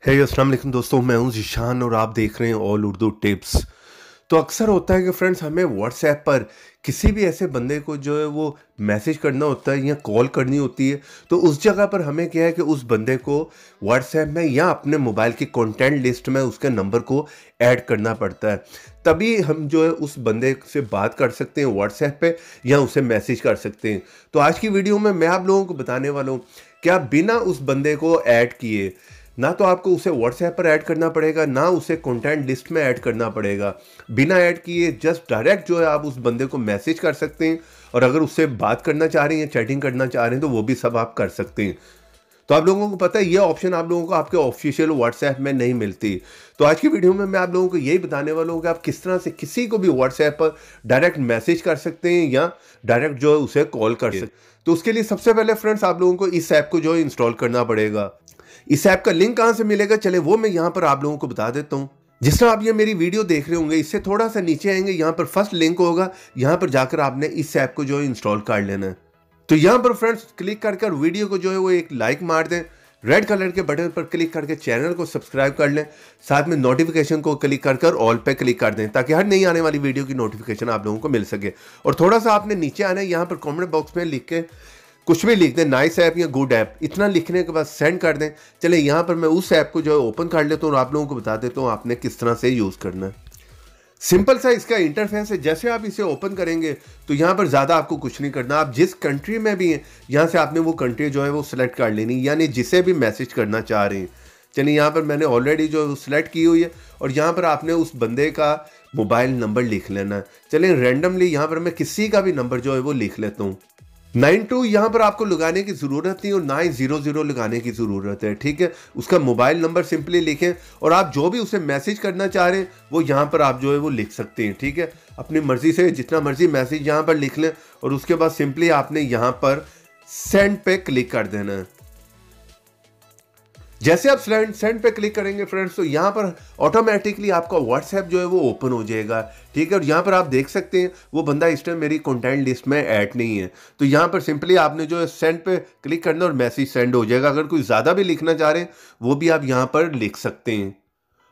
है अस्सलाम वालेकुम दोस्तों, मैं हूं ज़ीशान और आप देख रहे हैं ऑल उर्दू टिप्स। तो अक्सर होता है कि फ्रेंड्स हमें व्हाट्सएप पर किसी भी ऐसे बंदे को जो है वो मैसेज करना होता है या कॉल करनी होती है। तो उस जगह पर हमें क्या है कि उस बंदे को व्हाट्सएप में या अपने मोबाइल की कॉन्टैक्ट लिस्ट में उसके नंबर को ऐड करना पड़ता है। तभी हम जो है उस बंदे से बात कर सकते हैं व्हाट्सएप पे या उसे मैसेज कर सकते हैं। तो आज की वीडियो में मैं आप लोगों को बताने वाला हूँ कि आप बिना उस बंदे को ऐड किए, ना तो आपको उसे व्हाट्सएप पर ऐड करना पड़ेगा, ना उसे कॉन्टैक्ट लिस्ट में ऐड करना पड़ेगा। बिना ऐड किए जस्ट डायरेक्ट जो है आप उस बंदे को मैसेज कर सकते हैं, और अगर उससे बात करना चाह रहे हैं, चैटिंग करना चाह रहे हैं, तो वो भी सब आप कर सकते हैं। तो आप लोगों को पता है ये ऑप्शन आप लोगों को आपके ऑफिशियल व्हाट्सएप में नहीं मिलती। तो आज की वीडियो में मैं आप लोगों को यही बताने वाला हूँ कि आप किस तरह से किसी को भी व्हाट्सएप पर डायरेक्ट मैसेज कर सकते हैं या डायरेक्ट जो है उसे कॉल कर सकते हैं। तो उसके लिए सबसे पहले फ्रेंड्स आप लोगों को इस ऐप को जो है इंस्टॉल करना पड़ेगा। इस ऐप का लिंक कहां से मिलेगा, चले वो मैं यहां पर आप लोगों को बता देता हूं। जिस तरह आप ये मेरी वीडियो देख रहे होंगे, इससे थोड़ा सा नीचे आएंगे, यहां पर फर्स्ट लिंक होगा, यहां पर जाकर आपने इस ऐप को जो है इंस्टॉल कर लेना है। तो यहां पर फ्रेंड्स क्लिक कर वीडियो को जो है वो एक लाइक मार दें, रेड कलर के बटन पर क्लिक करके चैनल को सब्सक्राइब कर लें, साथ में नोटिफिकेशन को क्लिक कर ऑल पे क्लिक कर दें ताकि हर नई आने वाली वीडियो की नोटिफिकेशन आप लोगों को मिल सके। और थोड़ा सा आपने नीचे आना है, यहाँ पर कमेंट बॉक्स में लिख के कुछ भी लिख दें, नाइस ऐप या गुड ऐप, इतना लिखने के बाद सेंड कर दें। चले यहाँ पर मैं उस ऐप को जो है ओपन कर लेता हूँ और आप लोगों को बता देता हूँ आपने किस तरह से यूज़ करना है। सिंपल सा इसका इंटरफेस है। जैसे आप इसे ओपन करेंगे तो यहाँ पर ज़्यादा आपको कुछ नहीं करना। आप जिस कंट्री में भी हैं यहाँ से आपने वो कंट्री जो है वो सिलेक्ट कर लेनी, यानी जिसे भी मैसेज करना चाह रहे हैं। चलिए यहाँ पर मैंने ऑलरेडी जो सिलेक्ट की हुई है और यहाँ पर आपने उस बंदे का मोबाइल नंबर लिख लेना है। चलिए रैंडमली यहाँ पर मैं किसी का भी नंबर जो है वो लिख लेता हूँ। 92 यहाँ पर आपको लगाने की ज़रूरत नहीं और ना ही 00 लगाने की ज़रूरत है, ठीक है। उसका मोबाइल नंबर सिंपली लिखें और आप जो भी उसे मैसेज करना चाह रहे हैं वो यहाँ पर आप जो है वो लिख सकते हैं, ठीक है। अपनी मर्ज़ी से जितना मर्ज़ी मैसेज यहाँ पर लिख लें और उसके बाद सिंपली आपने यहाँ पर सेंड पे क्लिक कर देना है। जैसे आप सेंड पे क्लिक करेंगे फ्रेंड्स तो यहाँ पर ऑटोमेटिकली आपका व्हाट्सएप जो है वो ओपन हो जाएगा, ठीक है। और यहाँ पर आप देख सकते हैं वो बंदा इस टाइम मेरी कॉन्टैक्ट लिस्ट में ऐड नहीं है। तो यहाँ पर सिंपली आपने जो है सेंड पे क्लिक करना और मैसेज सेंड हो जाएगा। अगर कोई ज़्यादा भी लिखना चाह रहे हैं वो भी आप यहाँ पर लिख सकते हैं।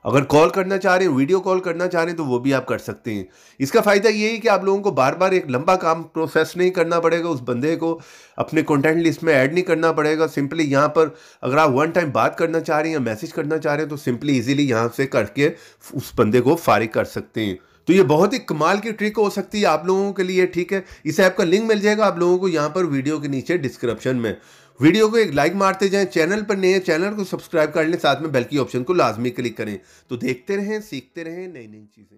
अगर कॉल करना चाह रहे हैं, वीडियो कॉल करना चाह रहे हैं, तो वो भी आप कर सकते हैं। इसका फ़ायदा ये है कि आप लोगों को बार बार एक लंबा काम प्रोसेस नहीं करना पड़ेगा, उस बंदे को अपने कॉन्टैक्ट लिस्ट में ऐड नहीं करना पड़ेगा। सिंपली यहाँ पर अगर आप वन टाइम बात करना चाह रहे हैं या मैसेज करना चाह रहे हैं तो सिंपली इजीली यहाँ से करके उस बंदे को फारिग कर सकते हैं। तो ये बहुत ही कमाल की ट्रिक हो सकती है आप लोगों के लिए, ठीक है। इस ऐप का लिंक मिल जाएगा आप लोगों को यहाँ पर वीडियो के नीचे डिस्क्रिप्शन में। वीडियो को एक लाइक मारते जाएं, चैनल पर नए हैं चैनल को सब्सक्राइब कर लें, साथ में बेल की ऑप्शन को लाजमी क्लिक करें। तो देखते रहें, सीखते रहें नई नई चीज़ें।